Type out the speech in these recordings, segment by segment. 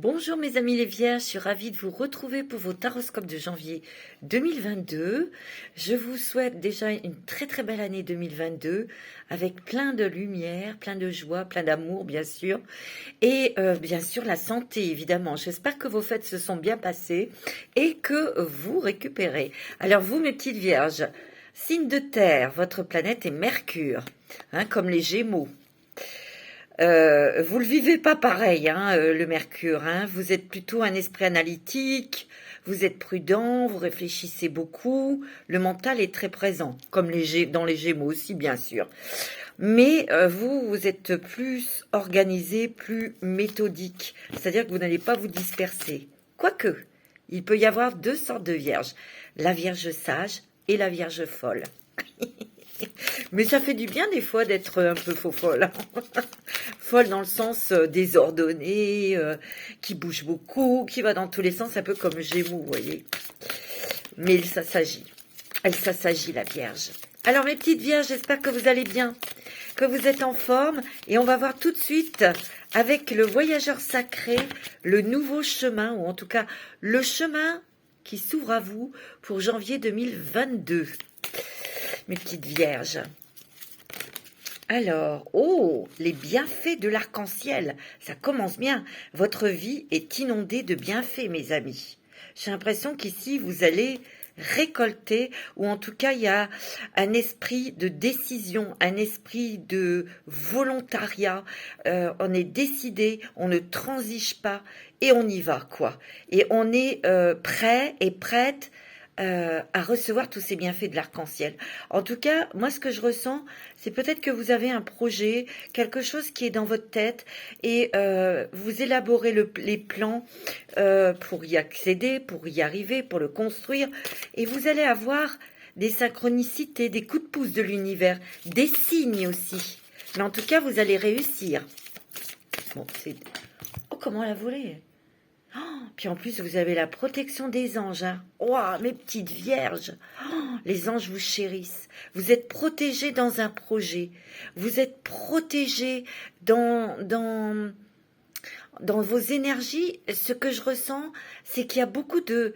Bonjour mes amis les Vierges, je suis ravie de vous retrouver pour vos taroscopes de janvier 2022. Je vous souhaite déjà une très très belle année 2022 avec plein de lumière, plein de joie, plein d'amour bien sûr et bien sûr la santé évidemment. J'espère que vos fêtes se sont bien passées et que vous récupérez. Alors vous mes petites Vierges, signe de terre, votre planète est Mercure, comme les Gémeaux. Vous le vivez pas pareil, le Mercure. Vous êtes plutôt un esprit analytique, vous êtes prudent, vous réfléchissez beaucoup. Le mental est très présent, comme dans les Gémeaux aussi, bien sûr. Mais vous êtes plus organisé, plus méthodique. C'est-à-dire que vous n'allez pas vous disperser. Quoique, il peut y avoir deux sortes de vierges. La vierge sage et la vierge folle. Mais ça fait du bien des fois d'être un peu faux-folle. Folle dans le sens désordonné, qui bouge beaucoup, qui va dans tous les sens, un peu comme Gémeaux, vous voyez. Mais elle s'assagit la Vierge. Alors mes petites Vierges, j'espère que vous allez bien, que vous êtes en forme. Et on va voir tout de suite avec le voyageur sacré, le nouveau chemin, ou en tout cas le chemin qui s'ouvre à vous pour janvier 2022. Mes petites Vierges. Alors, les bienfaits de l'arc-en-ciel, ça commence bien. Votre vie est inondée de bienfaits, mes amis. J'ai l'impression qu'ici, vous allez récolter, ou en tout cas, il y a un esprit de décision, un esprit de volontariat. On est décidé, on ne transige pas, et on y va, quoi. Et on est prêt et prête à recevoir tous ces bienfaits de l'arc-en-ciel. En tout cas, moi, ce que je ressens, c'est peut-être que vous avez un projet, quelque chose qui est dans votre tête, et vous élaborez les plans pour y accéder, pour y arriver, pour le construire, et vous allez avoir des synchronicités, des coups de pouce de l'univers, des signes aussi. Mais en tout cas, vous allez réussir. Bon, c'est... Oh, comment elle a volé! Puis en plus, vous avez la protection des anges. Mes petites vierges. Les anges vous chérissent. Vous êtes protégés dans un projet. Vous êtes protégés dans vos énergies. Ce que je ressens, c'est qu'il y a beaucoup de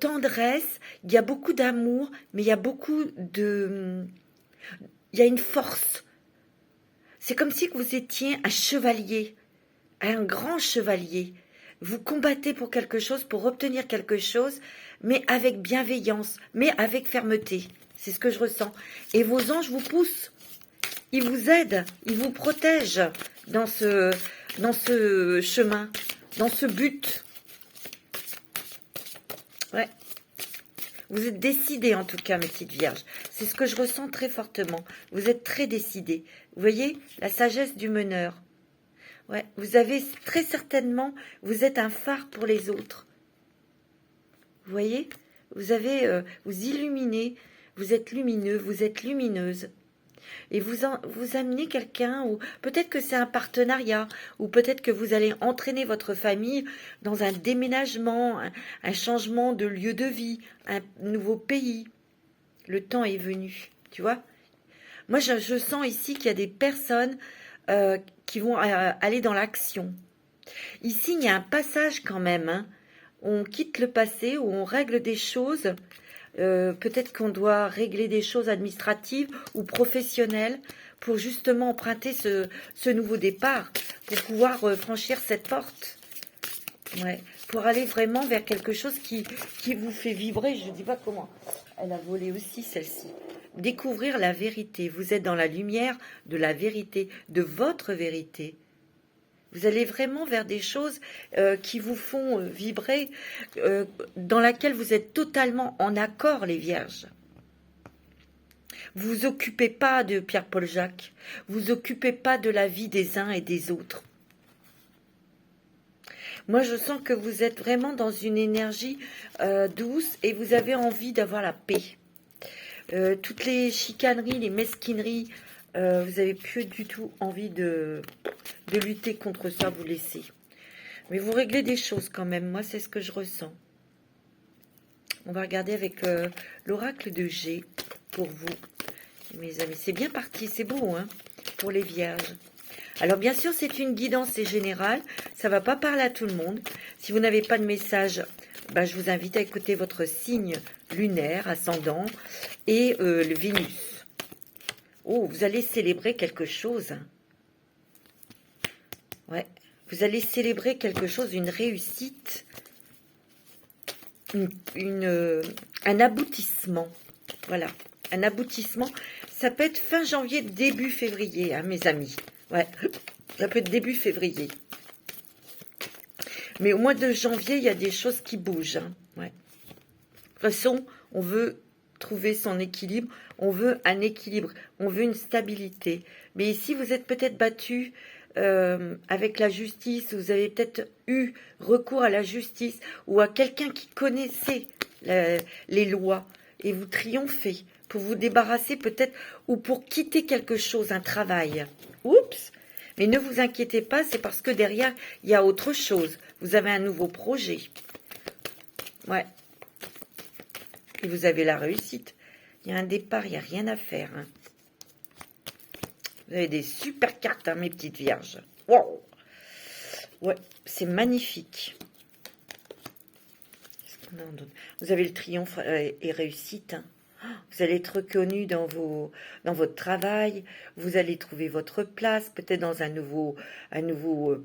tendresse, il y a beaucoup d'amour, mais il y a il y a une force. C'est comme si vous étiez un chevalier, un grand chevalier. Vous combattez pour quelque chose, pour obtenir quelque chose, mais avec bienveillance, mais avec fermeté. C'est ce que je ressens. Et vos anges vous poussent. Ils vous aident, ils vous protègent dans ce chemin, dans ce but. Ouais. Vous êtes décidés en tout cas, mes petites vierges. C'est ce que je ressens très fortement. Vous êtes très décidés. Vous voyez, la sagesse du meneur. Ouais, vous avez très certainement, vous êtes un phare pour les autres. Vous voyez, vous illuminez, vous êtes lumineux, vous êtes lumineuse. Et vous amenez quelqu'un, ou peut-être que c'est un partenariat, ou peut-être que vous allez entraîner votre famille dans un déménagement, un changement de lieu de vie, un nouveau pays. Le temps est venu, tu vois. Moi, je sens ici qu'il y a des personnes qui vont aller dans l'action. Ici, il y a un passage quand même. On quitte le passé, où on règle des choses. Peut-être qu'on doit régler des choses administratives ou professionnelles pour justement emprunter ce nouveau départ, pour pouvoir franchir cette porte. Ouais, pour aller vraiment vers quelque chose qui vous fait vibrer. Je ne dis pas comment. Elle a volé aussi, celle-ci. Découvrir la vérité. Vous êtes dans la lumière de la vérité, de votre vérité. Vous allez vraiment vers des choses qui vous font vibrer, dans laquelle vous êtes totalement en accord, les vierges. Vous vous occupez pas de Pierre-Paul Jacques. Vous vous occupez pas de la vie des uns et des autres. Moi, je sens que vous êtes vraiment dans une énergie douce et vous avez envie d'avoir la paix. Toutes les chicaneries, les mesquineries, vous n'avez plus du tout envie de lutter contre ça, vous laissez. Mais vous réglez des choses quand même, moi c'est ce que je ressens. On va regarder avec l'oracle de G pour vous, mes amis. C'est bien parti, c'est beau, pour les vierges. Alors bien sûr, c'est une guidance, c'est général. Ça ne va pas parler à tout le monde. Si vous n'avez pas de message, ben, je vous invite à écouter votre signe lunaire, ascendant, et le Vénus. Oh, vous allez célébrer quelque chose. Ouais, vous allez célébrer quelque chose, une réussite, un aboutissement. Voilà, un aboutissement. Ça peut être fin janvier, début février, hein, mes amis. Ouais, ça peut être début février. Mais au mois de janvier, il y a des choses qui bougent. Hein. Ouais. De toute façon, on veut trouver son équilibre. On veut un équilibre. On veut une stabilité. Mais ici, vous êtes peut-être battu avec la justice. Vous avez peut-être eu recours à la justice ou à quelqu'un qui connaissait les lois. Et vous triomphez pour vous débarrasser peut-être ou pour quitter quelque chose, un travail. Oups! Mais ne vous inquiétez pas, c'est parce que derrière, il y a autre chose. Vous avez un nouveau projet. Ouais. Et vous avez la réussite. Il y a un départ, il n'y a rien à faire. Hein. Vous avez des super cartes, hein, mes petites vierges. Wow. Ouais, c'est magnifique. Vous avez le triomphe et réussite. Hein. Vous allez être reconnu dans votre travail. Vous allez trouver votre place, peut-être dans un nouveau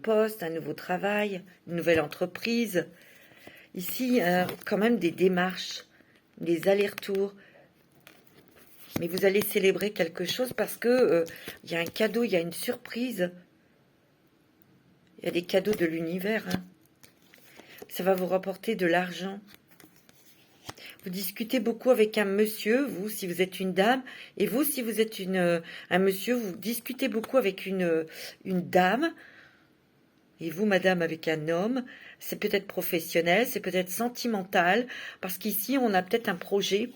poste, un nouveau travail, une nouvelle entreprise. Ici, quand même des démarches, des allers-retours. Mais vous allez célébrer quelque chose parce que il y a un cadeau, il y a une surprise. Il y a des cadeaux de l'univers. Hein. Ça va vous rapporter de l'argent. Vous discutez beaucoup avec un monsieur, vous, si vous êtes une dame, et vous, si vous êtes un monsieur, vous discutez beaucoup avec une dame, et vous, madame, avec un homme. C'est peut-être professionnel, c'est peut-être sentimental, parce qu'ici, on a peut-être un projet,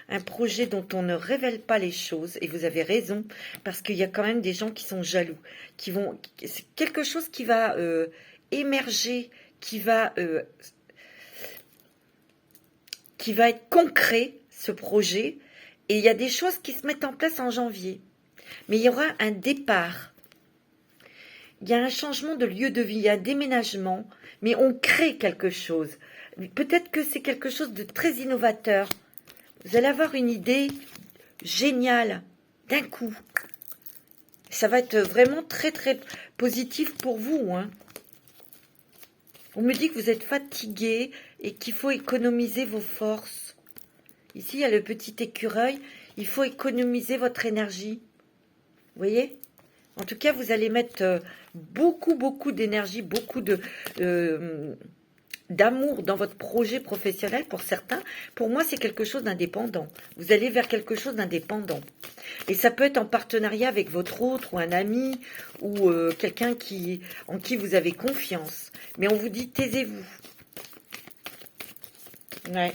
un projet dont on ne révèle pas les choses, et vous avez raison, parce qu'il y a quand même des gens qui sont jaloux, c'est quelque chose qui va émerger, qui va être concret, ce projet, et il y a des choses qui se mettent en place en janvier. Mais il y aura un départ. Il y a un changement de lieu de vie, il y a un déménagement, mais on crée quelque chose. Peut-être que c'est quelque chose de très innovateur. Vous allez avoir une idée géniale, d'un coup. Ça va être vraiment très, très positif pour vous. Hein. On me dit que vous êtes fatigué et qu'il faut économiser vos forces. Ici, il y a le petit écureuil. Il faut économiser votre énergie. Vous voyez ? En tout cas, vous allez mettre beaucoup, beaucoup d'énergie, beaucoup d'amour dans votre projet professionnel pour certains. Pour moi, c'est quelque chose d'indépendant. Vous allez vers quelque chose d'indépendant. Et ça peut être en partenariat avec votre autre ou un ami ou quelqu'un en qui vous avez confiance. Mais on vous dit, taisez-vous. Ouais.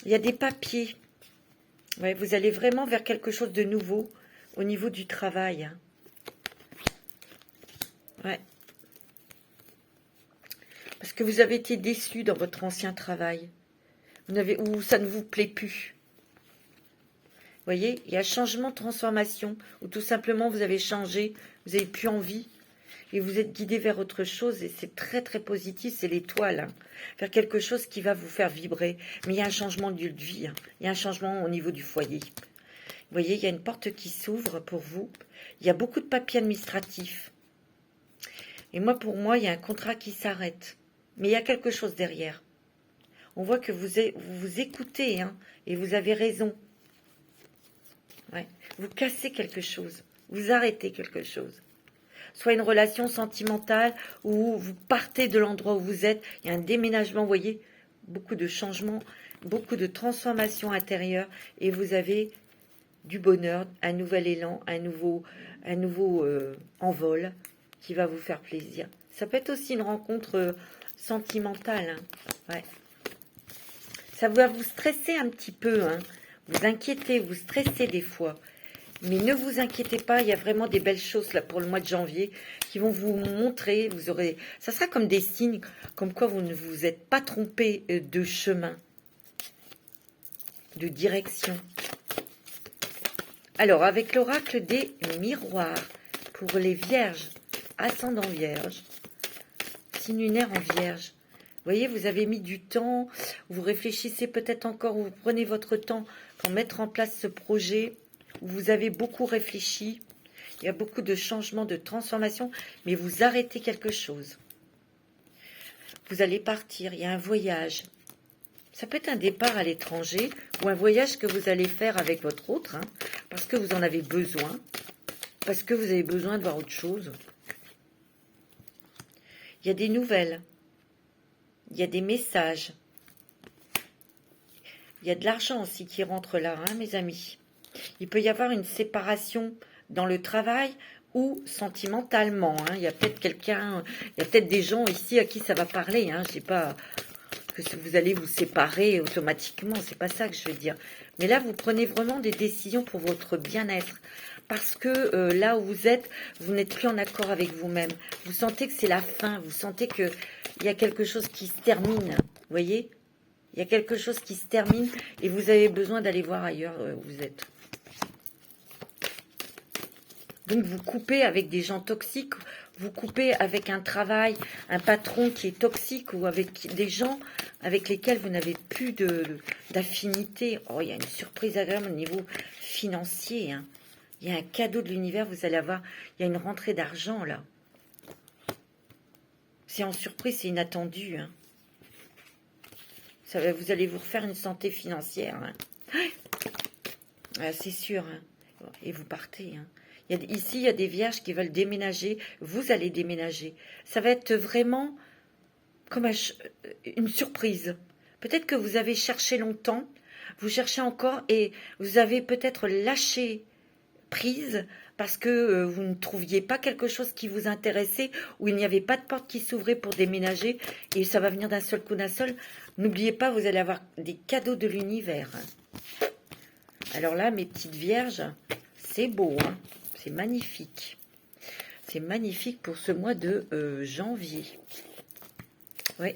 Il y a des papiers. Ouais, vous allez vraiment vers quelque chose de nouveau au niveau du travail. Ouais. Parce que vous avez été déçu dans votre ancien travail. Ou ça ne vous plaît plus. Vous voyez, il y a changement, transformation, ou tout simplement vous avez changé, vous n'avez plus envie, et vous êtes guidé vers autre chose, et c'est très très positif, c'est l'étoile, hein, vers quelque chose qui va vous faire vibrer. Mais il y a un changement de lieu de vie, hein, il y a un changement au niveau du foyer. Vous voyez, il y a une porte qui s'ouvre pour vous, il y a beaucoup de papiers administratifs. Et moi, pour moi, il y a un contrat qui s'arrête, mais il y a quelque chose derrière. On voit que vous écoutez, hein, et vous avez raison. Ouais. Vous cassez quelque chose, vous arrêtez quelque chose. Soit une relation sentimentale où vous partez de l'endroit où vous êtes, il y a un déménagement, vous voyez, beaucoup de changements, beaucoup de transformations intérieures, et vous avez du bonheur, un nouvel élan, un nouveau envol qui va vous faire plaisir. Ça peut être aussi une rencontre sentimentale. Hein. Ouais. Ça va vous stresser un petit peu, hein. Vous inquiétez, vous stressez des fois. Mais ne vous inquiétez pas, il y a vraiment des belles choses là pour le mois de janvier qui vont vous montrer. Ça sera comme des signes, comme quoi vous ne vous êtes pas trompé de chemin, de direction. Alors, avec l'oracle des miroirs, pour les vierges, ascendant vierge, signe lunaire en vierge. Vous voyez, vous avez mis du temps, vous réfléchissez peut-être encore, vous prenez votre temps pour mettre en place ce projet. Vous avez beaucoup réfléchi, il y a beaucoup de changements, de transformations, mais vous arrêtez quelque chose. Vous allez partir, il y a un voyage. Ça peut être un départ à l'étranger ou un voyage que vous allez faire avec votre autre, hein, parce que vous en avez besoin, parce que vous avez besoin de voir autre chose. Il y a des nouvelles. Il y a des messages. Il y a de l'argent aussi qui rentre là, hein, mes amis. Il peut y avoir une séparation dans le travail ou sentimentalement. Hein. Il y a peut-être quelqu'un, il y a peut-être des gens ici à qui ça va parler. Hein. Je ne sais pas que vous allez vous séparer automatiquement. C'est pas ça que je veux dire. Mais là, vous prenez vraiment des décisions pour votre bien-être. Parce que là où vous êtes, vous n'êtes plus en accord avec vous-même. Vous sentez que c'est la fin. Vous sentez qu'il y a quelque chose qui se termine. Vous voyez ? Il y a quelque chose qui se termine et vous avez besoin d'aller voir ailleurs où vous êtes. Donc vous coupez avec des gens toxiques, vous coupez avec un travail, un patron qui est toxique ou avec des gens avec lesquels vous n'avez plus d'affinité. Oh, il y a une surprise agréable au niveau financier. Hein. Il y a un cadeau de l'univers, vous allez avoir, il y a une rentrée d'argent là. C'est en surprise, c'est inattendu. Hein. Vous allez vous refaire une santé financière. Hein. Ah, c'est sûr. Hein. Et vous partez. Hein. Ici, il y a des vierges qui veulent déménager. Vous allez déménager. Ça va être vraiment comme une surprise. Peut-être que vous avez cherché longtemps. Vous cherchez encore et vous avez peut-être lâché prise parce que vous ne trouviez pas quelque chose qui vous intéressait ou il n'y avait pas de porte qui s'ouvrait pour déménager et ça va venir d'un seul coup, d'un seul. N'oubliez pas, vous allez avoir des cadeaux de l'univers. Alors là, mes petites vierges, c'est beau, hein, c'est magnifique. C'est magnifique pour ce mois de janvier. Oui,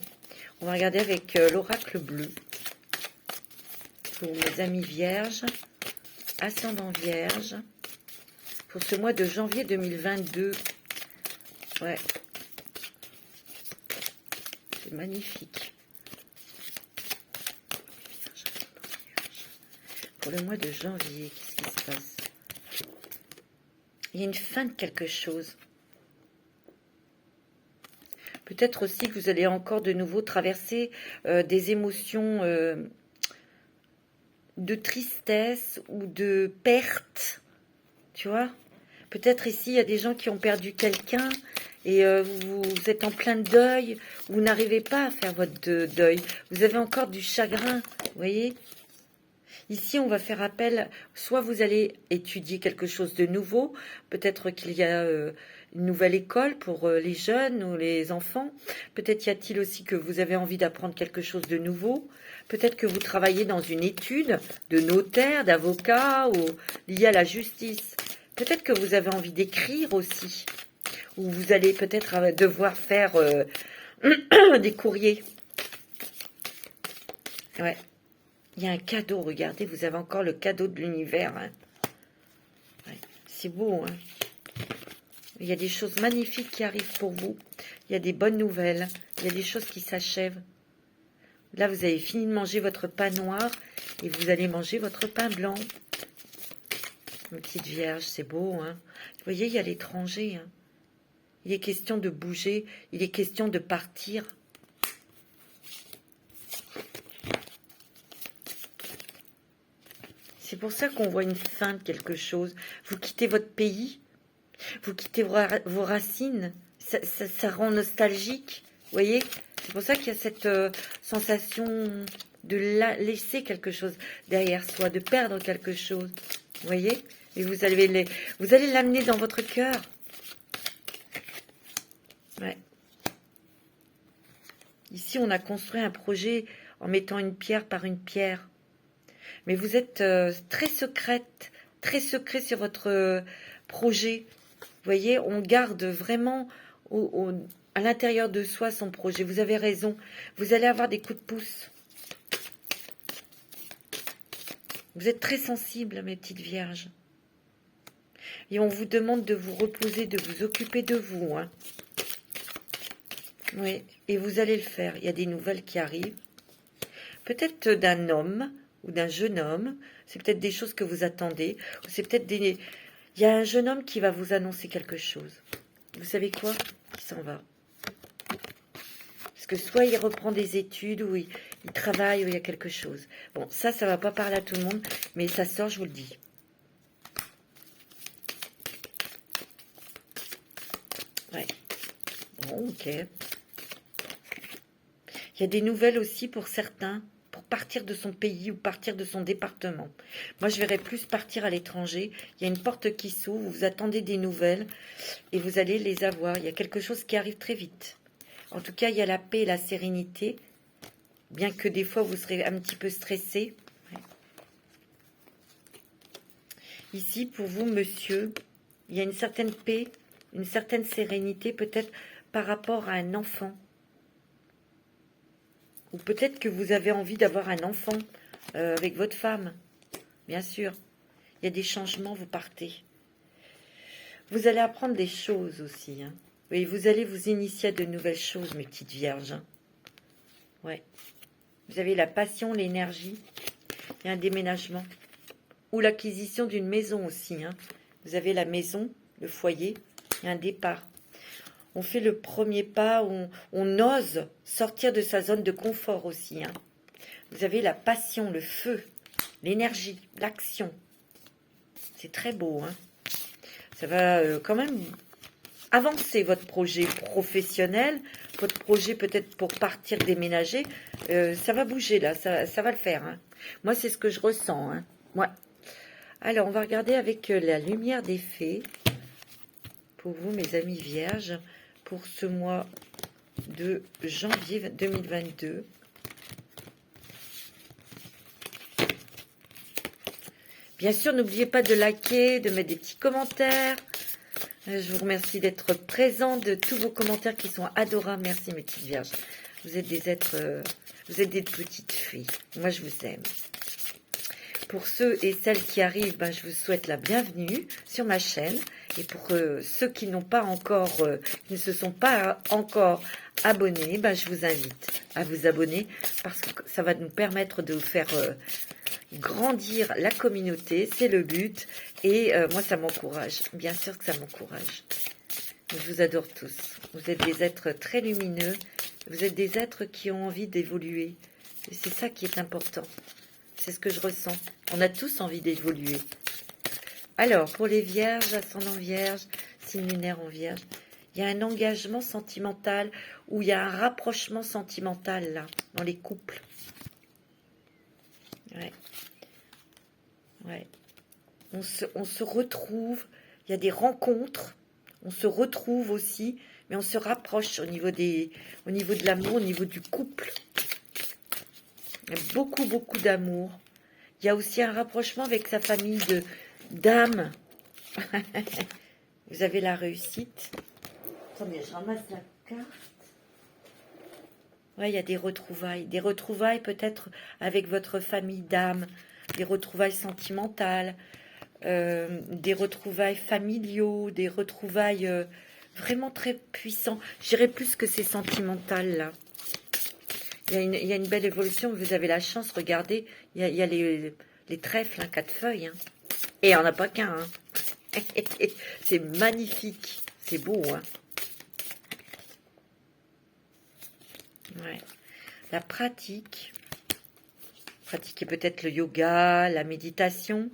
on va regarder avec l'oracle bleu. Pour mes amis vierges, ascendant vierge, pour ce mois de janvier 2022. Ouais, c'est magnifique. Pour le mois de janvier, qu'est-ce qui se passe? Il y a une fin de quelque chose. Peut-être aussi que vous allez encore de nouveau traverser des émotions de tristesse ou de perte. Tu vois? Peut-être ici, il y a des gens qui ont perdu quelqu'un et vous êtes en plein deuil. Vous n'arrivez pas à faire votre deuil. Vous avez encore du chagrin, vous voyez? Ici, on va faire appel, soit vous allez étudier quelque chose de nouveau, peut-être qu'il y a une nouvelle école pour les jeunes ou les enfants, peut-être y a-t-il aussi que vous avez envie d'apprendre quelque chose de nouveau, peut-être que vous travaillez dans une étude de notaire, d'avocat ou lié à la justice, peut-être que vous avez envie d'écrire aussi, ou vous allez peut-être devoir faire des courriers. Ouais. Il y a un cadeau, regardez, vous avez encore le cadeau de l'univers. Hein. Ouais, c'est beau. Hein. Il y a des choses magnifiques qui arrivent pour vous. Il y a des bonnes nouvelles. Il y a des choses qui s'achèvent. Là, vous avez fini de manger votre pain noir et vous allez manger votre pain blanc. Une petite vierge, c'est beau. Hein. Vous voyez, il y a l'étranger. Hein. Il est question de bouger. Il est question de partir. C'est pour ça qu'on voit une fin de quelque chose. Vous quittez votre pays, vous quittez vos racines, ça rend nostalgique, vous voyez? C'est pour ça qu'il y a cette sensation de laisser quelque chose derrière soi, de perdre quelque chose, vous voyez? Et vous allez l'amener dans votre cœur. Ouais. Ici, on a construit un projet en mettant une pierre par une pierre. Mais vous êtes très secrète, très secret sur votre projet. Vous voyez, on garde vraiment à l'intérieur de soi son projet. Vous avez raison. Vous allez avoir des coups de pouce. Vous êtes très sensible, mes petites vierges. Et on vous demande de vous reposer, de vous occuper de vous. Hein. Oui, et vous allez le faire. Il y a des nouvelles qui arrivent. Peut-être d'un homme ou d'un jeune homme. C'est peut-être des choses que vous attendez. C'est peut-être des... Il y a un jeune homme qui va vous annoncer quelque chose. Vous savez quoi? Il s'en va. Parce que soit il reprend des études, ou il travaille, ou il y a quelque chose. Bon, ça va pas parler à tout le monde, mais ça sort, je vous le dis. Ouais. Bon, ok. Il y a des nouvelles aussi pour certains, pour partir de son pays ou partir de son département. Moi, je verrais plus partir à l'étranger. Il y a une porte qui s'ouvre, vous attendez des nouvelles et vous allez les avoir. Il y a quelque chose qui arrive très vite. En tout cas, il y a la paix et la sérénité, bien que des fois, vous serez un petit peu stressé. Ouais. Ici, pour vous, monsieur, il y a une certaine paix, une certaine sérénité, peut-être par rapport à un enfant. Ou peut-être que vous avez envie d'avoir un enfant avec votre femme. Bien sûr. Il y a des changements, vous partez. Vous allez apprendre des choses aussi. Hein. Oui, vous allez vous initier à de nouvelles choses, mes petites vierges. Hein. Ouais. Vous avez la passion, l'énergie. Il y a un déménagement. Ou l'acquisition d'une maison aussi. Hein. Vous avez la maison, le foyer. Il y a un départ. On fait le premier pas, on ose sortir de sa zone de confort aussi. Hein. Vous avez la passion, le feu, l'énergie, l'action. C'est très beau. Hein. Ça va quand même avancer votre projet professionnel, votre projet peut-être pour partir déménager. Ça va bouger là, ça va le faire. Hein. Moi, c'est ce que je ressens. Hein. Ouais. Alors, on va regarder avec la lumière des fées. Pour vous, mes amis vierges, pour ce mois de janvier 2022. Bien sûr, n'oubliez pas de liker, de mettre des petits commentaires. Je vous remercie d'être présent, de tous vos commentaires qui sont adorables. Merci mes petites vierges. Vous êtes des êtres, vous êtes des petites filles. Moi, je vous aime. Pour ceux et celles qui arrivent, ben, je vous souhaite la bienvenue sur ma chaîne. Et pour ceux qui n'ont pas encore, qui ne se sont pas encore abonnés, ben, je vous invite à vous abonner parce que ça va nous permettre de vous faire grandir la communauté. C'est le but. Et moi, ça m'encourage. Bien sûr que ça m'encourage. Je vous adore tous. Vous êtes des êtres très lumineux. Vous êtes des êtres qui ont envie d'évoluer. Et c'est ça qui est important. C'est ce que je ressens. On a tous envie d'évoluer. Alors, pour les vierges, ascendant vierge, signe lunaire en vierge, il y a un engagement sentimental ou il y a un rapprochement sentimental, là, dans les couples. Ouais. Ouais. On se retrouve, il y a des rencontres, on se retrouve aussi, mais on se rapproche au niveau de l'amour, au niveau du couple. Il y a beaucoup, beaucoup d'amour. Il y a aussi un rapprochement avec sa famille d'âmes. Vous avez la réussite. Attendez, je ramasse la carte. Ouais, il y a des retrouvailles peut-être avec votre famille d'âmes, des retrouvailles sentimentales, des retrouvailles familiaux, des retrouvailles vraiment très puissants. Je dirais plus que c'est sentimental là. Il y a une belle évolution, vous avez la chance, regardez, il y a les trèfles, hein, 4 feuilles. Hein. Et il n'y en a pas qu'un. Hein. C'est magnifique, c'est beau. Hein. Ouais. La pratique. Pratiquer peut-être le yoga, la méditation.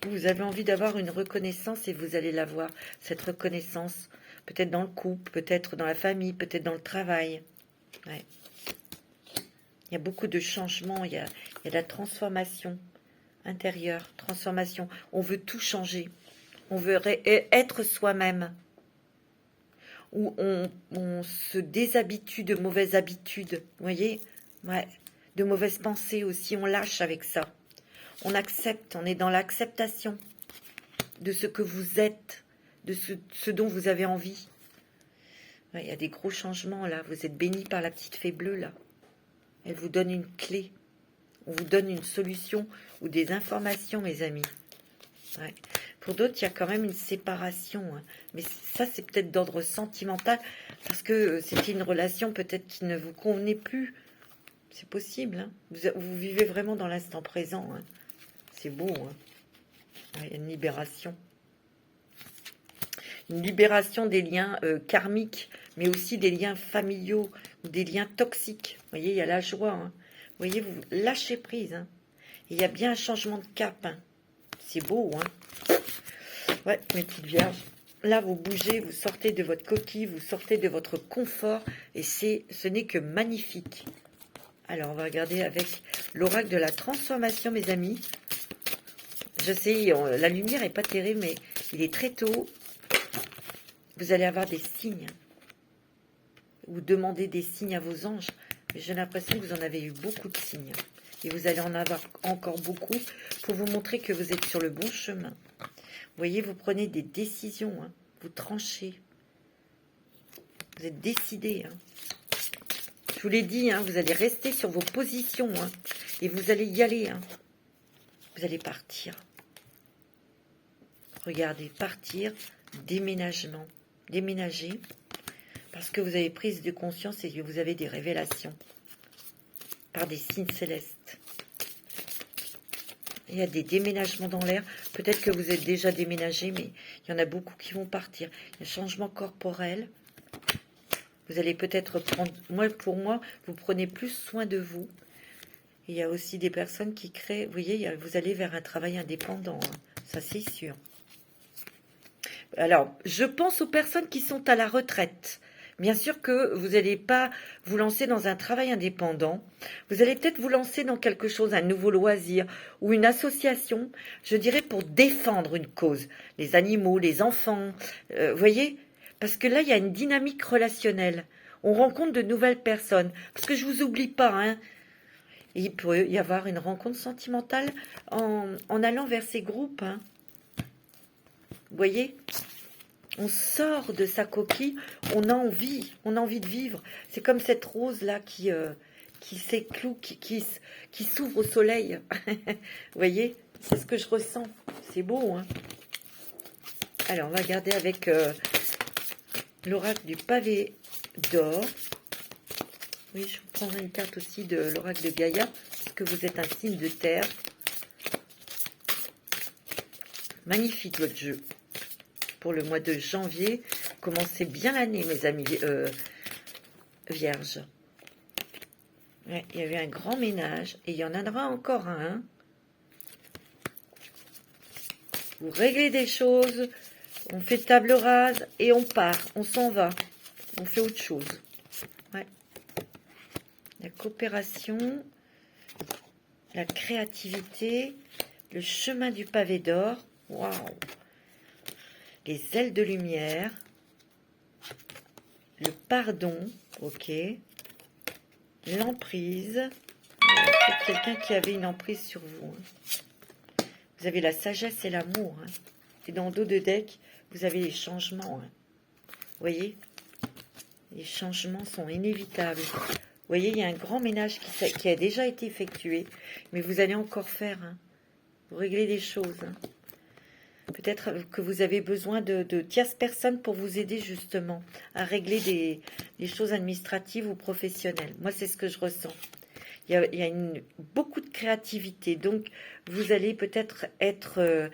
Vous avez envie d'avoir une reconnaissance et vous allez l'avoir, cette reconnaissance. Peut-être dans le couple, peut-être dans la famille, peut-être dans le travail. Ouais. Il y a beaucoup de changements, il y a de la transformation intérieure, transformation. On veut tout changer. On veut être soi-même. Ou on se déshabitue de mauvaises habitudes. Vous voyez? Ouais. De mauvaises pensées aussi, on lâche avec ça. On accepte, on est dans l'acceptation de ce que vous êtes, de ce dont vous avez envie. Ouais, il y a des gros changements là. Vous êtes bénis par la petite fée bleue là. Elle vous donne une clé. On vous donne une solution ou des informations, mes amis. Ouais. Pour d'autres, il y a quand même une séparation. Hein. Mais ça, c'est peut-être d'ordre sentimental, parce que c'était une relation peut-être qui ne vous convenait plus. C'est possible. Hein. Vous vivez vraiment dans l'instant présent. Hein. C'est beau. Hein. Ouais, il y a une libération. Une libération des liens karmiques, mais aussi des liens familiaux, ou des liens toxiques. Vous voyez, il y a la joie. Hein. Vous voyez, vous lâchez prise. Hein. Et il y a bien un changement de cap. Hein. C'est beau, hein. Ouais, mes petites vierges. Là, vous bougez, vous sortez de votre coquille, vous sortez de votre confort. Et ce n'est que magnifique. Alors, on va regarder avec l'oracle de la transformation, mes amis. Je sais, la lumière n'est pas terrible, mais il est très tôt. Vous allez avoir des signes. Vous demandez des signes à vos anges. Mais j'ai l'impression que vous en avez eu beaucoup de signes. Et vous allez en avoir encore beaucoup pour vous montrer que vous êtes sur le bon chemin. Vous voyez, vous prenez des décisions. Hein. Vous tranchez. Vous êtes décidé. Hein. Je vous l'ai dit, hein, vous allez rester sur vos positions. Hein, et vous allez y aller. Hein. Vous allez partir. Regardez, partir, déménagement. Déménager. Parce que vous avez prise de conscience et que vous avez des révélations. Par des signes célestes. Il y a des déménagements dans l'air. Peut-être que vous êtes déjà déménagé, mais il y en a beaucoup qui vont partir. Il y a un changement corporel. Vous allez peut-être prendre... Pour moi, vous prenez plus soin de vous. Et il y a aussi des personnes qui créent... Vous voyez, vous allez vers un travail indépendant. Hein. Ça, c'est sûr. Alors, je pense aux personnes qui sont à la retraite. Bien sûr que vous n'allez pas vous lancer dans un travail indépendant. Vous allez peut-être vous lancer dans quelque chose, un nouveau loisir ou une association, je dirais pour défendre une cause. Les animaux, les enfants, vous voyez? Parce que là, il y a une dynamique relationnelle. On rencontre de nouvelles personnes. Parce que je ne vous oublie pas, hein. Il peut y avoir une rencontre sentimentale en allant vers ces groupes. Hein. Vous voyez? On sort de sa coquille, on a envie de vivre. C'est comme cette rose-là qui s'écloue, qui s'ouvre au soleil. Vous voyez? C'est ce que je ressens. C'est beau, hein? Alors, on va regarder avec l'oracle du pavé d'or. Oui, je vous prendrai une carte aussi de l'oracle de Gaïa, parce que vous êtes un signe de terre. Magnifique votre jeu. Pour le mois de janvier, commencez bien l'année, mes amis vierges. Ouais, il y avait un grand ménage, et il y en aura encore un. Hein. Vous réglez des choses, on fait table rase, et on part, on s'en va. On fait autre chose. Ouais. La coopération, la créativité, le chemin du pavé d'or. Waouh! Les ailes de lumière, le pardon, ok, l'emprise, c'est quelqu'un qui avait une emprise sur vous. Hein. Vous avez la sagesse et l'amour. Hein. Et dans le dos de deck, vous avez les changements. Hein. Vous voyez? Les changements sont inévitables. Vous voyez, il y a un grand ménage qui a déjà été effectué, mais vous allez encore faire. Hein. Vous réglez des choses. Hein. Peut-être que vous avez besoin de tierces personnes pour vous aider justement à régler des choses administratives ou professionnelles. Moi, c'est ce que je ressens. Il y a beaucoup de créativité. Donc, vous allez peut-être être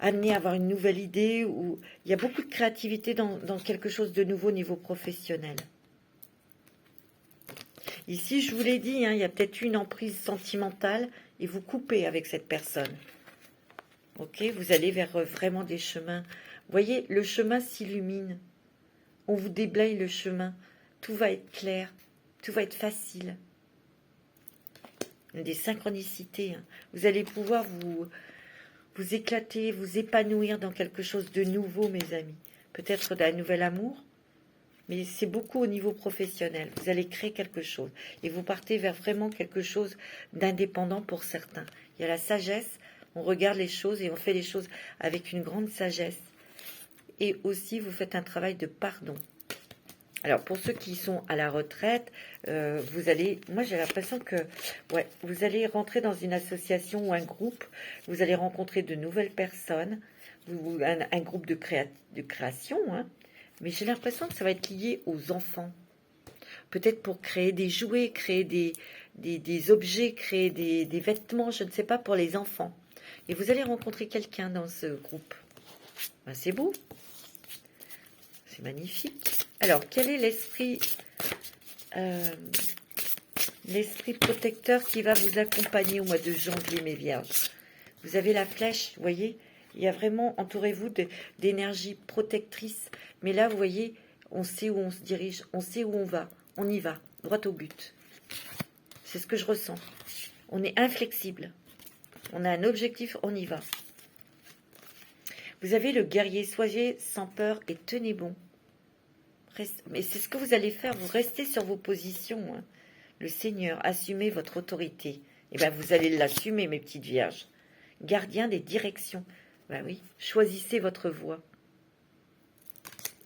amené à avoir une nouvelle idée. Ou il y a beaucoup de créativité dans quelque chose de nouveau au niveau professionnel. Ici, je vous l'ai dit, hein, il y a peut-être une emprise sentimentale et vous coupez avec cette personne. Ok, vous allez vers vraiment des chemins. Vous voyez, le chemin s'illumine. On vous déblaye le chemin. Tout va être clair. Tout va être facile. Des synchronicités. Hein. Vous allez pouvoir vous éclater, vous épanouir dans quelque chose de nouveau, mes amis. Peut-être d'un nouvel amour. Mais c'est beaucoup au niveau professionnel. Vous allez créer quelque chose. Et vous partez vers vraiment quelque chose d'indépendant pour certains. Il y a la sagesse. On regarde les choses et on fait les choses avec une grande sagesse. Et aussi, vous faites un travail de pardon. Alors, pour ceux qui sont à la retraite, vous allez... Moi, j'ai l'impression que... Ouais, vous allez rentrer dans une association ou un groupe. Vous allez rencontrer de nouvelles personnes. Un groupe de création, hein. Mais j'ai l'impression que ça va être lié aux enfants. Peut-être pour créer des jouets, créer des objets, créer des vêtements, je ne sais pas, pour les enfants. Et vous allez rencontrer quelqu'un dans ce groupe. Ben, c'est beau. C'est magnifique. Alors, quel est l'esprit protecteur qui va vous accompagner au mois de janvier, mes vierges? Vous avez la flèche, vous voyez? Il y a vraiment, entourez-vous d'énergie protectrice. Mais là, vous voyez, on sait où on se dirige, on sait où on va. On y va, droit au but. C'est ce que je ressens. On est inflexible. On a un objectif, on y va. Vous avez le guerrier, soyez sans peur et tenez bon. Mais c'est ce que vous allez faire, vous restez sur vos positions. Hein. Le Seigneur, assumez votre autorité. Et bien, vous allez l'assumer, mes petites vierges. Gardien des directions. Ben oui, choisissez votre voie.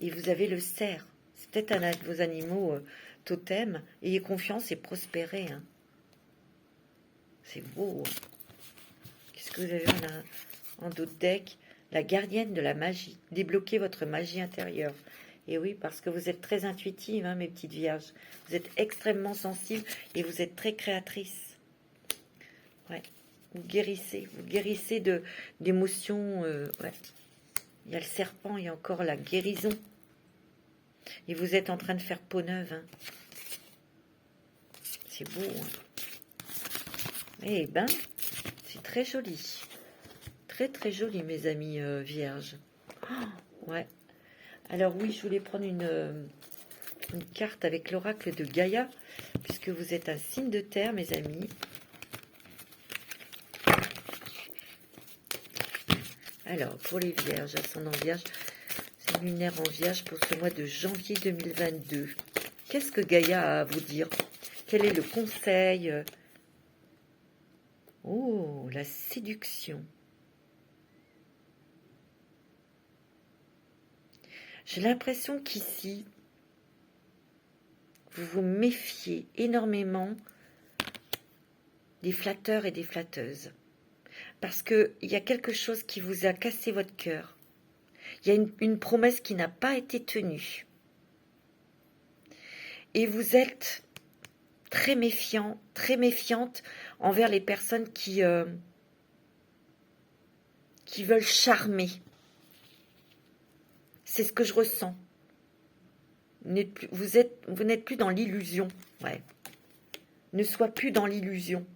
Et vous avez le cerf. C'est peut-être un de vos animaux totems. Ayez confiance et prospérez. Hein. C'est beau. Hein. Qu'est-ce que vous avez en d'autres decks? La gardienne de la magie. Débloquez votre magie intérieure. Et oui, parce que vous êtes très intuitive, hein, mes petites vierges. Vous êtes extrêmement sensible et vous êtes très créatrice. Ouais. Vous guérissez d'émotions. Ouais. Il y a le serpent, il y a encore la guérison. Et vous êtes en train de faire peau neuve. Hein. C'est beau. Hein. Eh ben, c'est très joli. Très très joli, mes amis vierges. Oh, ouais. Alors oui, je voulais prendre une carte avec l'oracle de Gaïa, puisque vous êtes un signe de terre, mes amis. Alors, pour les vierges, ascendant vierge, c'est lunaire en vierge pour ce mois de janvier 2022. Qu'est-ce que Gaïa a à vous dire? Quel est le conseil? Oh, la séduction. J'ai l'impression qu'ici, vous vous méfiez énormément des flatteurs et des flatteuses. Parce qu'il y a quelque chose qui vous a cassé votre cœur. Il y a une promesse qui n'a pas été tenue. Et vous êtes très méfiant, très méfiante envers les personnes qui veulent charmer. C'est ce que je ressens. Vous n'êtes plus dans l'illusion. Ouais. Ne sois plus dans l'illusion.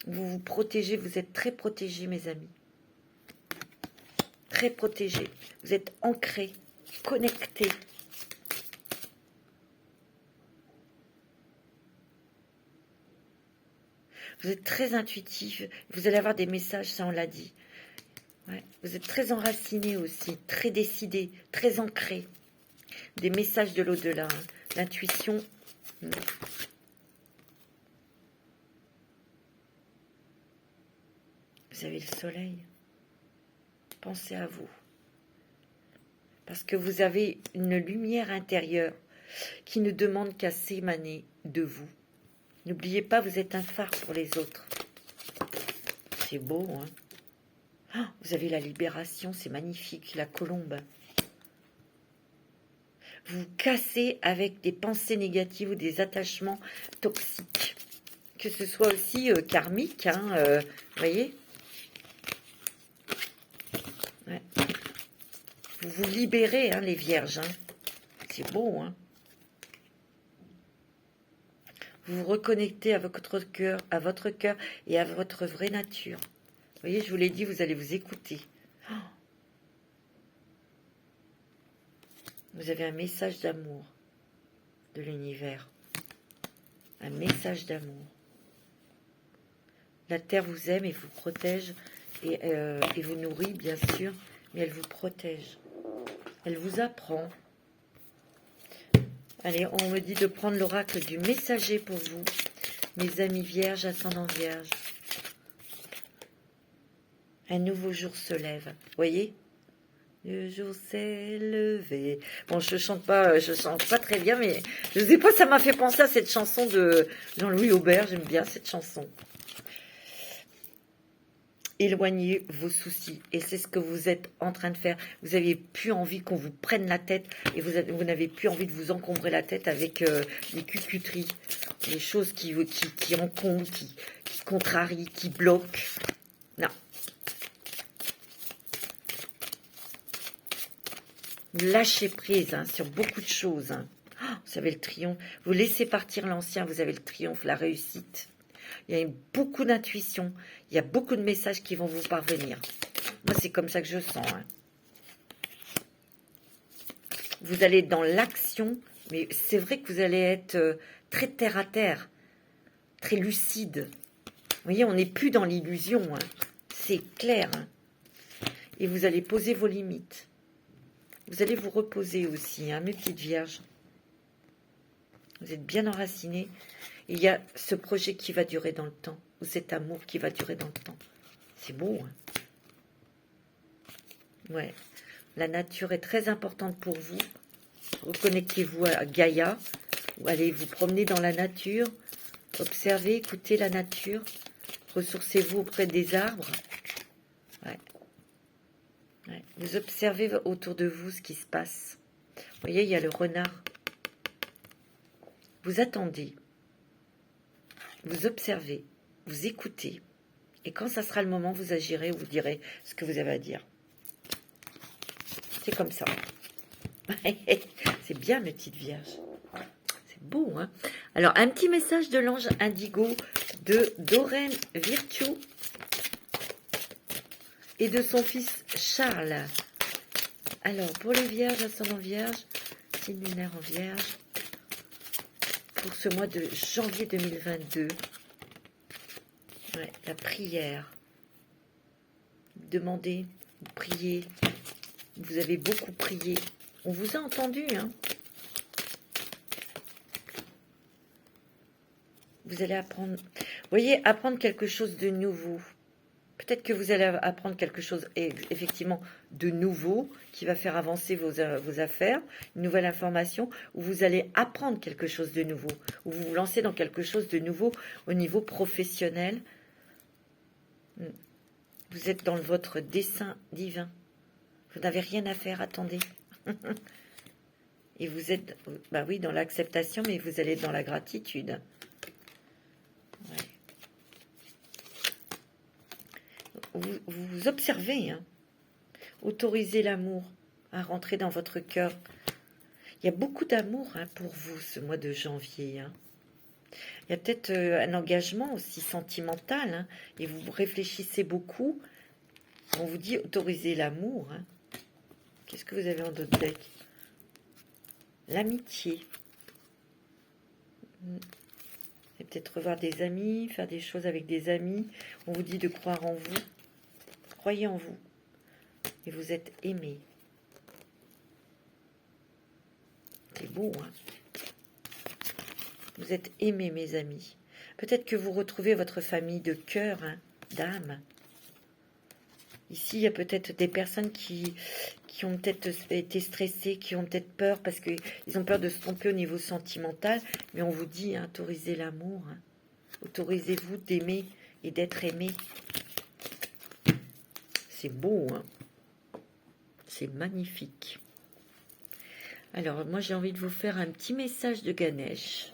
Vous vous protégez, vous êtes très protégés, mes amis. Très protégés. Vous êtes ancrés, connectés. Vous êtes très intuitif. Vous allez avoir des messages, ça on l'a dit. Ouais. Vous êtes très enracinés aussi, très décidés, très ancrés. Des messages de l'au-delà. Hein. L'intuition. Vous avez le soleil. Pensez à vous. Parce que vous avez une lumière intérieure qui ne demande qu'à s'émaner de vous. N'oubliez pas, vous êtes un phare pour les autres. C'est beau, hein? Oh, vous avez la libération, c'est magnifique, la colombe. Vous vous cassez avec des pensées négatives ou des attachements toxiques. Que ce soit aussi karmique, hein, vous voyez? Ouais. Vous vous libérez, hein, les vierges. Hein. C'est beau, hein? Vous vous reconnectez à votre cœur et à votre vraie nature. Vous voyez, je vous l'ai dit, vous allez vous écouter. Oh. Vous avez un message d'amour de l'univers. Un message d'amour. La terre vous aime et vous protège et vous nourrit, bien sûr, mais elle vous protège. Elle vous apprend. Allez, on me dit de prendre l'oracle du messager pour vous, mes amis vierges, ascendant vierge. Un nouveau jour se lève. Voyez? Le jour s'est levé. Bon, je chante pas très bien, mais je sais pas, ça m'a fait penser à cette chanson de Jean-Louis Aubert. J'aime bien cette chanson. Éloignez vos soucis. Et c'est ce que vous êtes en train de faire. Vous n'aviez plus envie qu'on vous prenne la tête. Et vous n'avez plus envie de vous encombrer la tête avec les cucuteries. Les choses qui encombrent, qui contrarient, qui bloquent. Non. Lâchez prise sur beaucoup de choses. Oh, vous avez le triomphe. Vous laissez partir l'ancien, vous avez le triomphe, la réussite. Il y a beaucoup d'intuition. Il y a beaucoup de messages qui vont vous parvenir. Moi, c'est comme ça que je sens. Vous allez dans l'action, mais c'est vrai que vous allez être très terre à terre, très lucide. Vous voyez, on n'est plus dans l'illusion. C'est clair. Et vous allez poser vos limites. Vous allez vous reposer aussi, mes petites vierges. Vous êtes bien enracinés. Il y a ce projet qui va durer dans le temps, ou cet amour qui va durer dans le temps. C'est beau. Ouais. La nature est très importante pour vous. Reconnectez-vous à Gaïa. Ou allez vous promener dans la nature. Observez, écoutez la nature. Ressourcez-vous auprès des arbres. Ouais. Ouais. Vous observez autour de vous ce qui se passe. Vous voyez, il y a le renard. Vous attendez. Vous observez. Vous écoutez. Et quand ça sera le moment, vous agirez, vous direz ce que vous avez à dire. C'est comme ça. C'est bien, mes petites vierges. C'est beau, hein? Alors, un petit message de l'ange indigo de Doreen Virtue et de son fils Charles. Alors, pour les vierges, ascendant vierge, signe lunaire en vierge, pour ce mois de janvier 2022, ouais, la prière. Demandez, priez. Vous avez beaucoup prié. On vous a entendu, hein? Vous allez apprendre, vous voyez, apprendre quelque chose de nouveau. Peut-être que vous allez apprendre quelque chose, effectivement, de nouveau, qui va faire avancer vos affaires, une nouvelle information, ou vous allez apprendre quelque chose de nouveau, ou vous vous lancez dans quelque chose de nouveau au niveau professionnel. Vous êtes dans votre dessein divin. Vous n'avez rien à faire, attendez. Et vous êtes, bah oui, dans l'acceptation, mais vous allez dans la gratitude. Ouais. Vous observez, hein. Autorisez l'amour à rentrer dans votre cœur. Il y a beaucoup d'amour, hein, pour vous ce mois de janvier. Hein. Il y a peut-être un engagement aussi sentimental, hein, et vous réfléchissez beaucoup. On vous dit autorisez l'amour. Hein. Qu'est-ce que vous avez en d'autres deck? L'amitié. Et peut-être revoir des amis, faire des choses avec des amis. On vous dit de croire en vous. Croyez en vous. Et vous êtes aimé. C'est beau, hein? Vous êtes aimés, mes amis. Peut-être que vous retrouvez votre famille de cœur, hein, d'âme. Ici, il y a peut-être des personnes qui ont peut-être été stressées, qui ont peut-être peur parce qu'ils ont peur de se tromper au niveau sentimental. Mais on vous dit, hein, autorisez l'amour. Hein. Autorisez-vous d'aimer et d'être aimé. C'est beau, hein? C'est magnifique. Alors, moi, j'ai envie de vous faire un petit message de Ganesh.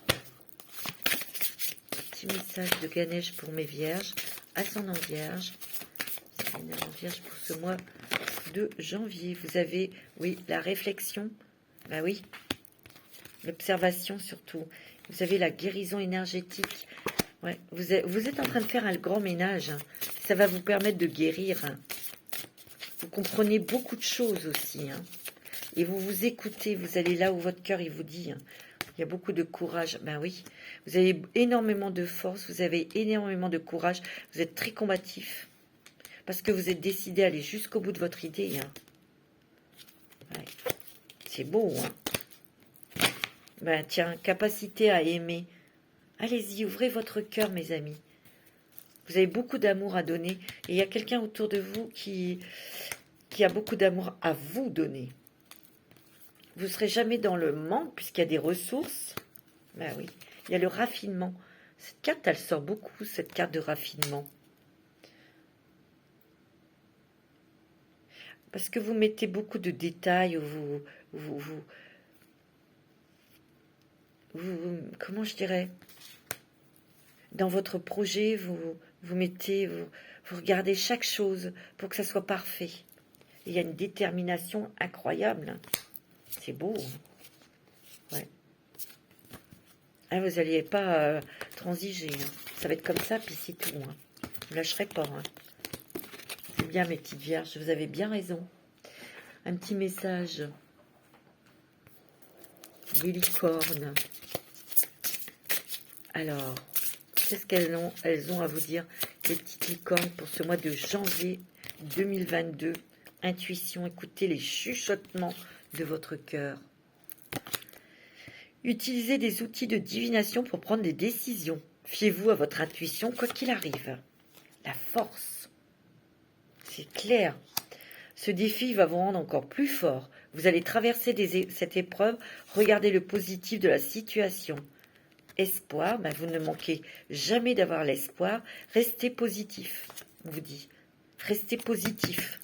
Petit message de Ganesh pour mes vierges. Ascendant vierge. Ascendant vierge pour ce mois de janvier. Vous avez, oui, la réflexion. Bah oui. L'observation surtout. Vous avez la guérison énergétique. Ouais, vous êtes en train de faire un grand ménage. Hein. Ça va vous permettre de guérir. Hein. Vous comprenez beaucoup de choses aussi. Hein. Et vous vous écoutez. Vous allez là où votre cœur il vous dit. Hein. Il y a beaucoup de courage. Ben oui. Vous avez énormément de force. Vous avez énormément de courage. Vous êtes très combatif. Parce que vous êtes décidé à aller jusqu'au bout de votre idée. Hein. Ouais. C'est beau. Hein. Ben tiens, capacité à aimer. Allez-y, ouvrez votre cœur, mes amis. Vous avez beaucoup d'amour à donner. Et il y a quelqu'un autour de vous qui qui a beaucoup d'amour à vous donner. Vous ne serez jamais dans le manque puisqu'il y a des ressources. Ben oui, il y a le raffinement. Cette carte, elle sort beaucoup, cette carte de raffinement. Parce que vous mettez beaucoup de détails, comment je dirais, dans votre projet, vous mettez, vous regardez chaque chose pour que ça soit parfait. Il y a une détermination incroyable. C'est beau. Hein. Ouais. Hein, vous n'alliez pas transiger. Hein. Ça va être comme ça, puis c'est tout. Hein. Vous ne lâcherez pas. Hein. C'est bien, mes petites vierges. Vous avez bien raison. Un petit message. Les licornes. Alors, qu'est-ce qu'elles ont à vous dire, les petites licornes, pour ce mois de janvier 2022. Intuition, écoutez les chuchotements de votre cœur. Utilisez des outils de divination pour prendre des décisions. Fiez-vous à votre intuition, quoi qu'il arrive. La force. C'est clair. Ce défi va vous rendre encore plus fort. Vous allez traverser cette épreuve. Regardez le positif de la situation. Espoir, vous ne manquez jamais d'avoir l'espoir. Restez positif, on vous dit. Restez positif.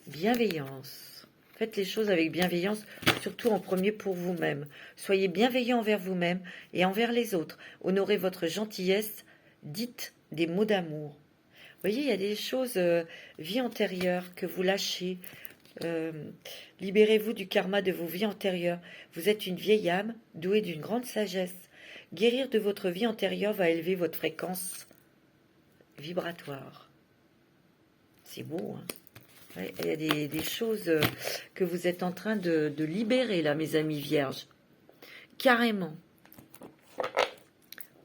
Bienveillance. Faites les choses avec bienveillance, surtout en premier pour vous-même. Soyez bienveillant envers vous-même et envers les autres. Honorez votre gentillesse. Dites des mots d'amour. Vous voyez, il y a des choses, vie antérieure, que vous lâchez. Libérez-vous du karma de vos vies antérieures. Vous êtes une vieille âme douée d'une grande sagesse. Guérir de votre vie antérieure va élever votre fréquence vibratoire. C'est beau, hein? Ouais, il y a des choses que vous êtes en train de libérer, là, mes amis vierges. Carrément.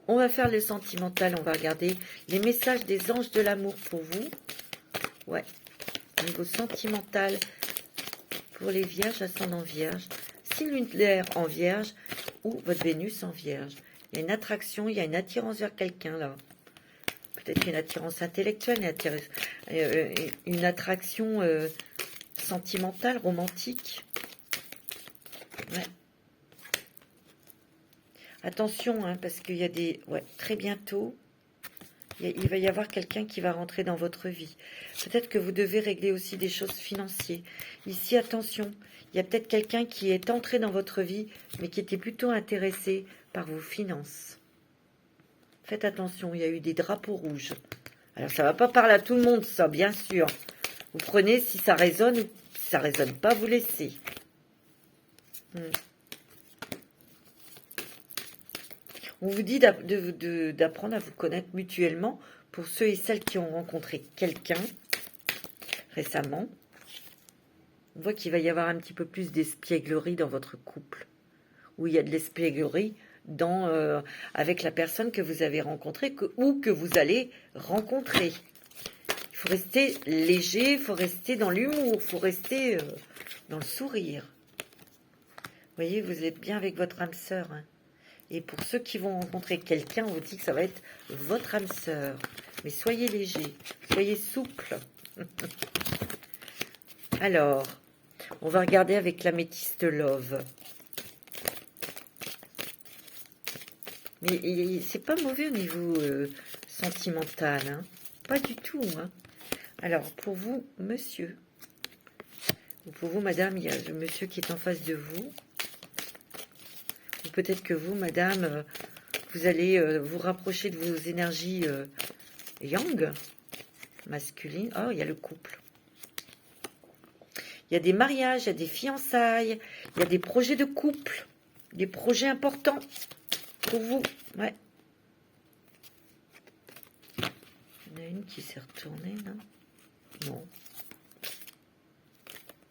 On va faire le sentimental, on va regarder les messages des anges de l'amour pour vous. Ouais, au niveau sentimental, pour les vierges, ascendant vierge, signe lunaire en vierge ou votre Vénus en vierge. Il y a une attraction, il y a une attirance vers quelqu'un, là. Peut-être une attirance intellectuelle, une attraction sentimentale, romantique. Ouais. Attention, hein, parce qu'il y a des... Ouais, très bientôt, il va y avoir quelqu'un qui va rentrer dans votre vie. Peut-être que vous devez régler aussi des choses financières. Ici, attention, il y a peut-être quelqu'un qui est entré dans votre vie, mais qui était plutôt intéressé par vos finances. Faites attention, il y a eu des drapeaux rouges. Alors, ça ne va pas parler à tout le monde, ça, bien sûr. Vous prenez, si ça résonne ou si ça ne résonne pas, vous laissez. On vous dit d'apprendre à vous connaître mutuellement pour ceux et celles qui ont rencontré quelqu'un récemment. On voit qu'il va y avoir un petit peu plus d'espièglerie dans votre couple. Où il y a de l'espièglerie avec la personne que vous avez rencontrée ou que vous allez rencontrer. Il faut rester léger, il faut rester dans l'humour, il faut rester dans le sourire. Vous voyez, vous êtes bien avec votre âme sœur. Hein. Et pour ceux qui vont rencontrer quelqu'un, on vous dit que ça va être votre âme sœur. Mais soyez léger, soyez souple. Alors, on va regarder avec l'améthyste love. Mais c'est pas mauvais au niveau sentimental, hein. Pas du tout. Hein. Alors, pour vous, monsieur, ou pour vous, madame, il y a le monsieur qui est en face de vous. Ou peut-être que vous, madame, vous allez vous rapprocher de vos énergies yang, masculines. Oh, il y a le couple. Il y a des mariages, il y a des fiançailles, il y a des projets de couple, des projets importants. Pour vous, ouais. Il y en a une qui s'est retournée, non? Non.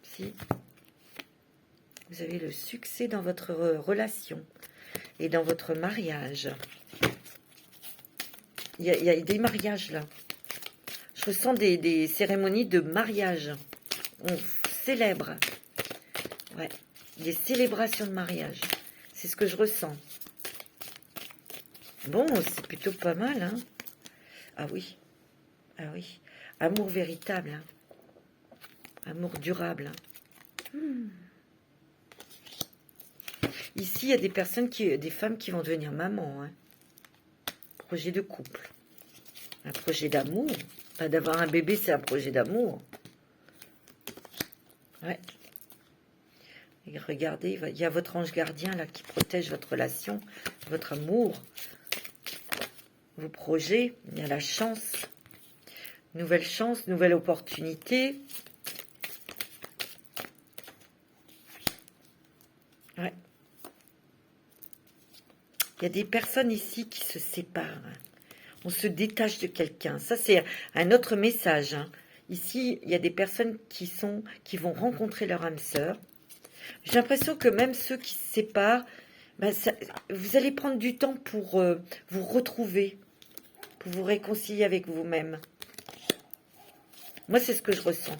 Si. Vous avez le succès dans votre relation et dans votre mariage. Il y a des mariages, là. Je ressens des cérémonies de mariage. On célèbre. Ouais. Des célébrations de mariage. C'est ce que je ressens. Bon, c'est plutôt pas mal, hein. Ah oui. Ah oui. Amour véritable. Hein. Amour durable. Hein. Ici, il y a des personnes, des femmes qui vont devenir maman. Hein. Projet de couple. Un projet d'amour. D'avoir un bébé, c'est un projet d'amour. Ouais. Et regardez, il y a votre ange gardien là qui protège votre relation, votre amour, vos projets. Il y a la chance. Chance, nouvelle opportunité. Ouais. Il y a des personnes ici qui se séparent. On se détache de quelqu'un. Ça, c'est un autre message. Hein. Ici, il y a des personnes qui vont rencontrer leur âme sœur. J'ai l'impression que même ceux qui se séparent, ben vous allez prendre du temps pour vous retrouver, pour vous réconcilier avec vous-même. Moi, c'est ce que je ressens.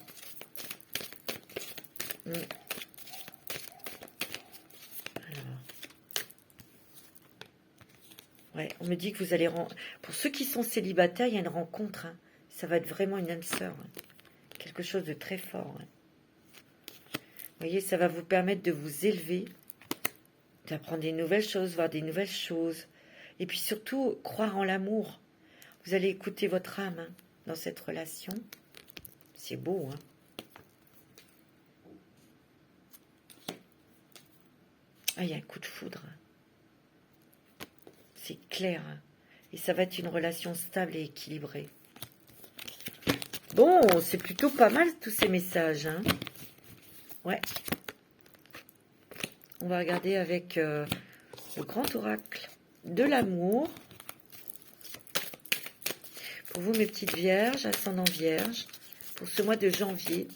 Ouais, on me dit que vous allez... Pour ceux qui sont célibataires, il y a une rencontre. Hein. Ça va être vraiment une âme sœur. Hein. Quelque chose de très fort. Hein. Vous voyez, ça va vous permettre de vous élever, d'apprendre des nouvelles choses, voir des nouvelles choses. Et puis surtout, croire en l'amour. Vous allez écouter votre âme hein, dans cette relation. C'est beau, hein. Ah, il y a un coup de foudre. C'est clair. Hein. Et ça va être une relation stable et équilibrée. Bon, c'est plutôt pas mal tous ces messages. Hein. Ouais. On va regarder avec le grand oracle de l'amour. Pour vous, mes petites vierges, ascendant vierge, pour ce mois de janvier.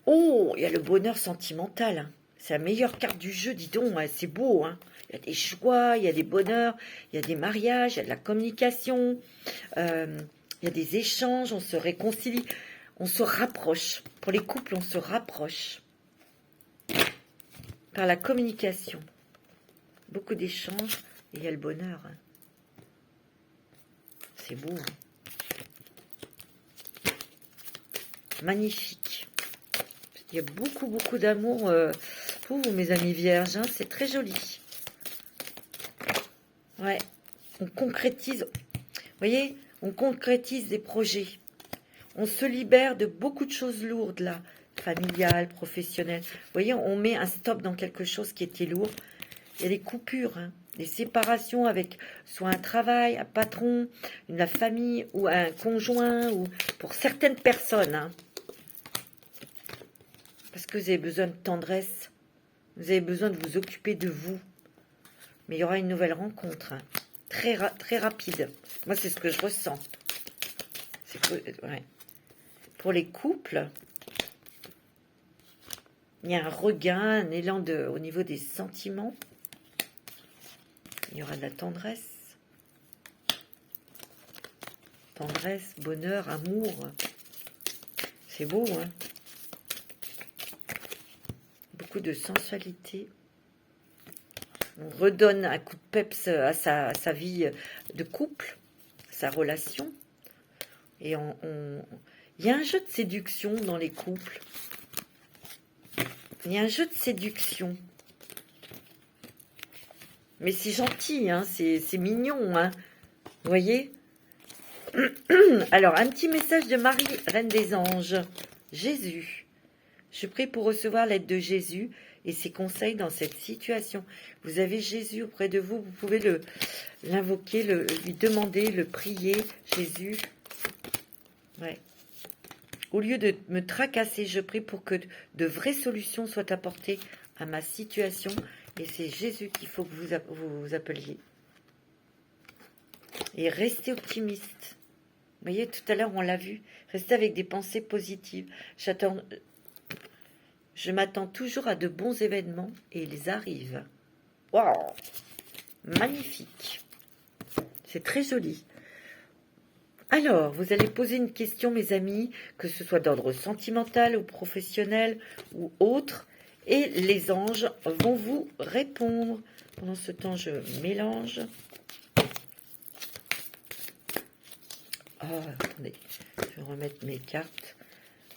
Oh, il y a le bonheur sentimental. Hein. C'est la meilleure carte du jeu, dis donc. Hein, c'est beau. Hein. Il y a des joies, il y a des bonheurs, il y a des mariages, il y a de la communication, il y a des échanges, on se réconcilie, on se rapproche. Pour les couples, on se rapproche. Par la communication. Beaucoup d'échanges et il y a le bonheur. Hein. C'est beau. Hein. Magnifique. Il y a beaucoup, beaucoup d'amour pour vous, mes amis vierges. Hein. C'est très joli. Ouais. On concrétise. Vous voyez, on concrétise des projets. On se libère de beaucoup de choses lourdes, là. Familiales, professionnelles. Vous voyez, on met un stop dans quelque chose qui était lourd. Il y a des coupures, hein, des séparations avec soit un travail, un patron, la famille ou un conjoint, ou pour certaines personnes. Hein, parce que vous avez besoin de tendresse, vous avez besoin de vous occuper de vous. Mais il y aura une nouvelle rencontre, hein, très rapide. Moi, c'est ce que je ressens. Ouais. Pour les couples, il y a un regain, un élan au niveau des sentiments. Il y aura de la tendresse. Tendresse, bonheur, amour. C'est beau, hein? Beaucoup de sensualité. On redonne un coup de peps à sa vie de couple, sa relation. Et il y a un jeu de séduction dans les couples. Il y a un jeu de séduction. Mais c'est gentil, hein, c'est mignon, hein. Vous voyez? Alors, un petit message de Marie, Reine des Anges. Jésus. Je prie pour recevoir l'aide de Jésus et ses conseils dans cette situation. Vous avez Jésus auprès de vous, vous pouvez l'invoquer, lui demander, le prier. Jésus. Ouais. Au lieu de me tracasser, je prie pour que de vraies solutions soient apportées à ma situation. Et c'est Jésus qu'il faut que vous appeliez. Et restez optimiste. Vous voyez, tout à l'heure, on l'a vu. Restez avec des pensées positives. Je m'attends toujours à de bons événements et ils arrivent. Waouh! Magnifique. C'est très joli. Alors, vous allez poser une question, mes amis, que ce soit d'ordre sentimental ou professionnel ou autre. et les anges vont vous répondre. Pendant ce temps, je mélange. Oh, attendez, je vais remettre mes cartes.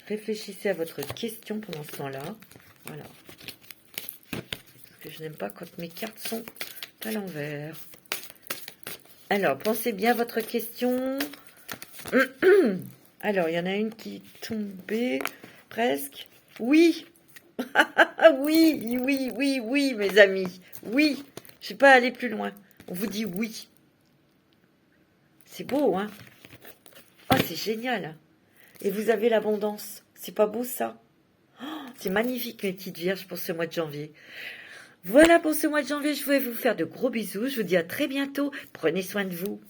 Réfléchissez à votre question pendant ce temps-là. Voilà. Parce que je n'aime pas quand mes cartes sont à l'envers. Alors, pensez bien à votre question. Alors, il y en a une qui est tombée, presque. Oui. Oui, oui, oui, oui, mes amis. Oui. Je ne vais pas aller plus loin. On vous dit oui. C'est beau, hein? Oh, c'est génial. Et vous avez l'abondance. C'est pas beau, ça? Oh, c'est magnifique, mes petites vierges, pour ce mois de janvier. Voilà pour ce mois de janvier. Je voulais vous faire de gros bisous. Je vous dis à très bientôt. Prenez soin de vous.